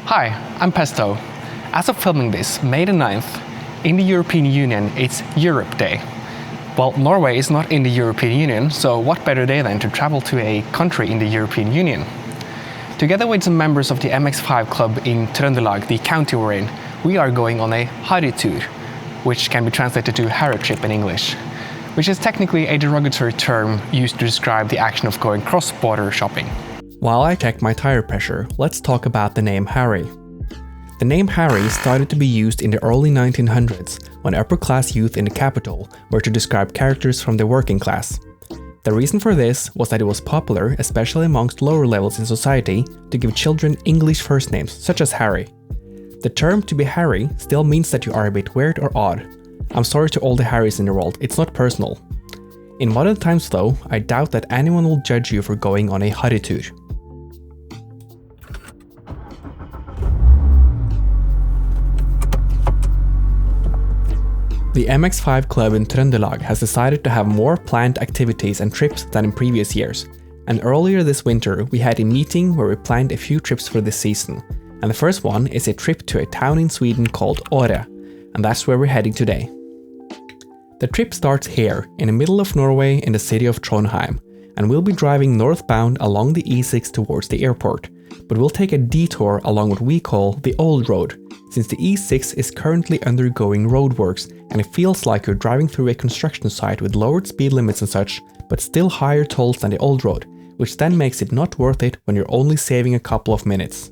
Hi, I'm Pesto. As of filming this, May the 9th, in the European Union, it's Europe Day. Well, Norway is not in the European Union, so what better day than to travel to a country in the European Union? Together with some members of the MX-5 club in Trøndelag, the county we're in, we are going on a Harrytur, which can be translated to Harry trip in English, which is technically a derogatory term used to describe the action of going cross-border shopping. While I check my tire pressure, let's talk about the name Harry. The name Harry started to be used in the early 1900s when upper-class youth in the capital were to describe characters from the working class. The reason for this was that it was popular, especially amongst lower levels in society, to give children English first names, such as Harry. The term to be Harry still means that you are a bit weird or odd. I'm sorry to all the Harrys in the world, it's not personal. In modern times though, I doubt that anyone will judge you for going on a Harrytur. The MX-5 club in Trøndelag has decided to have more planned activities and trips than in previous years, and earlier this winter we had a meeting where we planned a few trips for this season, and the first one is a trip to a town in Sweden called Åre, and that's where we're heading today. The trip starts here, in the middle of Norway in the city of Trondheim, and we'll be driving northbound along the E6 towards the airport, but we'll take a detour along what we call the Old Road, since the E6 is currently undergoing roadworks and it feels like you're driving through a construction site with lowered speed limits and such, but still higher tolls than the Old Road, which then makes it not worth it when you're only saving a couple of minutes.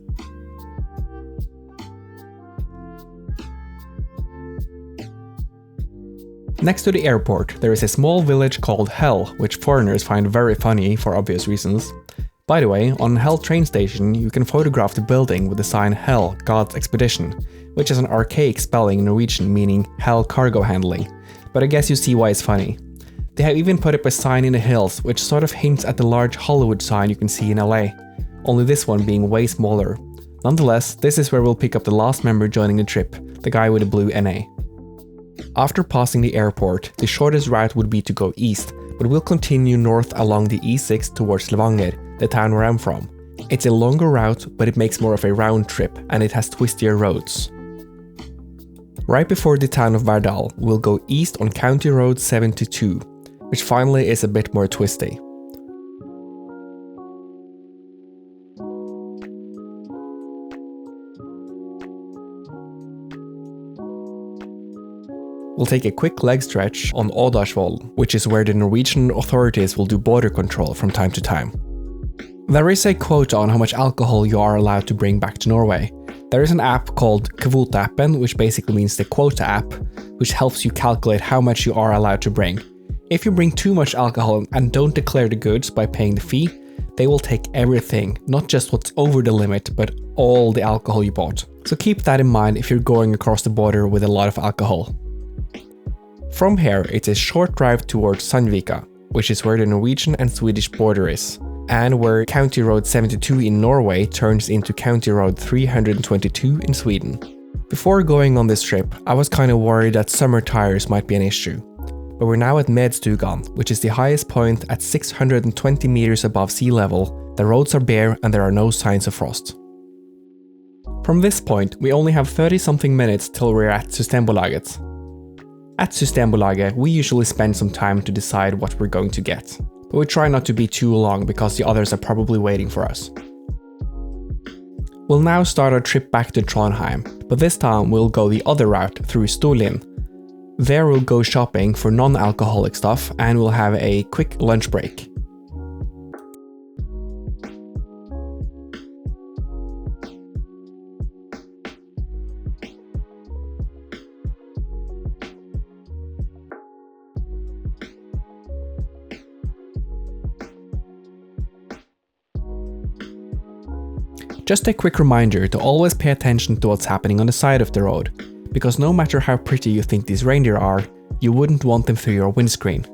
Next to the airport, there is a small village called Hell, which foreigners find very funny for obvious reasons. By the way, on Hell train station you can photograph the building with the sign Hell, God's Expedition, which is an archaic spelling in Norwegian meaning Hell cargo handling, but I guess you see why it's funny. They have even put up a sign in the hills which sort of hints at the large Hollywood sign you can see in LA, only this one being way smaller. Nonetheless, this is where we'll pick up the last member joining the trip, the guy with the blue NA. After passing the airport, the shortest route would be to go east, but we'll continue north along the E6 towards Levanger, the town where I'm from. It's a longer route, but it makes more of a round trip, and it has twistier roads. Right before the town of Verdal, we'll go east on County Road 72, which finally is a bit more twisty. We'll take a quick leg stretch on Ådalsvoll, which is where the Norwegian authorities will do border control from time to time. There is a quota on how much alcohol you are allowed to bring back to Norway. There is an app called Kvoteappen, which basically means the quota app, which helps you calculate how much you are allowed to bring. If you bring too much alcohol and don't declare the goods by paying the fee, they will take everything, not just what's over the limit, but all the alcohol you bought. So keep that in mind if you're going across the border with a lot of alcohol. From here, it's a short drive towards Sandvika, which is where the Norwegian and Swedish border is, and where County Road 72 in Norway turns into County Road 322 in Sweden. Before going on this trip, I was kinda worried that summer tires might be an issue, but we're now at Medstugan, which is the highest point at 620 meters above sea level. The roads are bare and there are no signs of frost. From this point, we only have 30-something minutes till we're at Systembolaget. At Systembolaget, we usually spend some time to decide what we're going to get, but we try not to be too long because the others are probably waiting for us. We'll now start our trip back to Trondheim, but this time we'll go the other route through Storlien. There we'll go shopping for non-alcoholic stuff and we'll have a quick lunch break. Just a quick reminder to always pay attention to what's happening on the side of the road, because no matter how pretty you think these reindeer are, you wouldn't want them through your windscreen.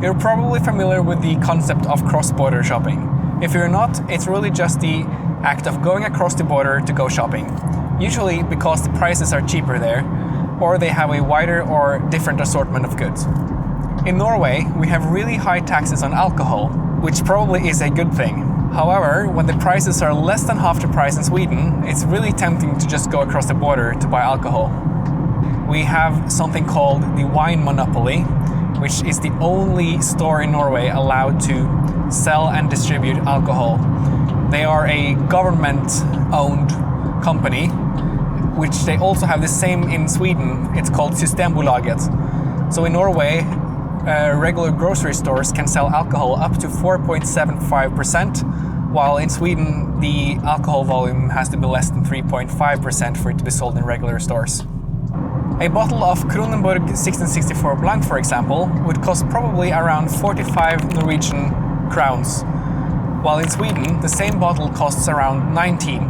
You're probably familiar with the concept of cross-border shopping. If you're not, it's really just the act of going across the border to go shopping. Usually because the prices are cheaper there, or they have a wider or different assortment of goods. In Norway, we have really high taxes on alcohol, which probably is a good thing. However, when the prices are less than half the price in Sweden, it's really tempting to just go across the border to buy alcohol. We have something called the wine monopoly, which is the only store in Norway allowed to sell and distribute alcohol. They are a government-owned company, which they also have the same in Sweden. It's called Systembolaget. So in Norway, regular grocery stores can sell alcohol up to 4.75%, while in Sweden the alcohol volume has to be less than 3.5% for it to be sold in regular stores. A bottle of Kronenbourg 1664 Blanc, for example, would cost probably around 45 Norwegian crowns, while in Sweden the same bottle costs around 19.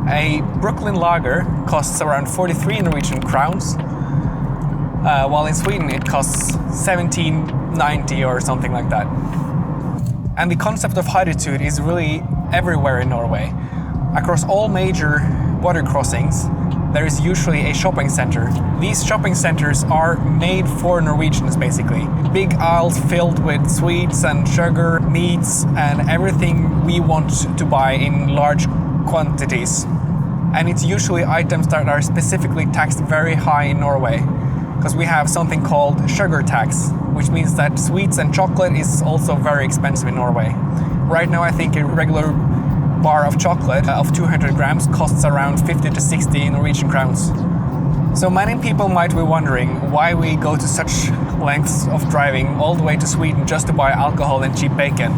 A Brooklyn Lager costs around 43 Norwegian crowns, while in Sweden it costs 17.90 or something like that. And the concept of Harrytur is really everywhere in Norway. Across all major water crossings, there is usually a shopping center. These shopping centers are made for Norwegians, basically. Big aisles filled with sweets and sugar, meats, and everything we want to buy in large quantities. And it's usually items that are specifically taxed very high in Norway, because we have something called sugar tax, which means that sweets and chocolate is also very expensive in Norway. Right now I think a regular bar of chocolate of 200 grams costs around 50 to 60 Norwegian crowns. So many people might be wondering why we go to such lengths of driving all the way to Sweden just to buy alcohol and cheap bacon.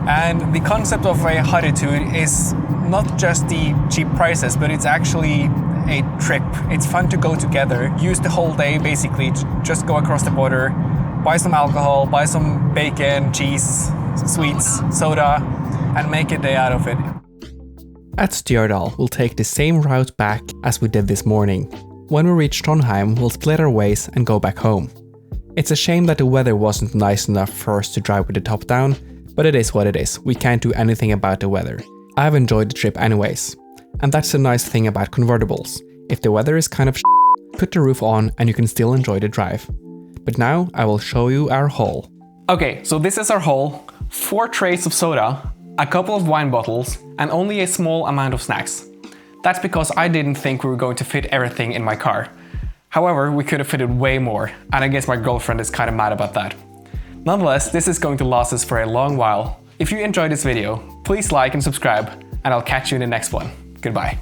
And the concept of a Harrytur is not just the cheap prices, but it's actually a trip. It's fun to go together, use the whole day basically to just go across the border, buy some alcohol, buy some bacon, cheese, sweets, soda, and make a day out of it. At Stjørdal, we'll take the same route back as we did this morning. When we reach Trondheim, we'll split our ways and go back home. It's a shame that the weather wasn't nice enough for us to drive with the top down, but it is what it is. We can't do anything about the weather. I've enjoyed the trip anyways. And that's the nice thing about convertibles. If the weather is kind of put the roof on and you can still enjoy the drive. But now I will show you our haul. Okay, so this is our haul. 4 trays of soda, a couple of wine bottles, and only a small amount of snacks. That's because I didn't think we were going to fit everything in my car. However, we could have fitted way more, and I guess my girlfriend is kind of mad about that. Nonetheless, this is going to last us for a long while. If you enjoyed this video, please like and subscribe, and I'll catch you in the next one. Goodbye.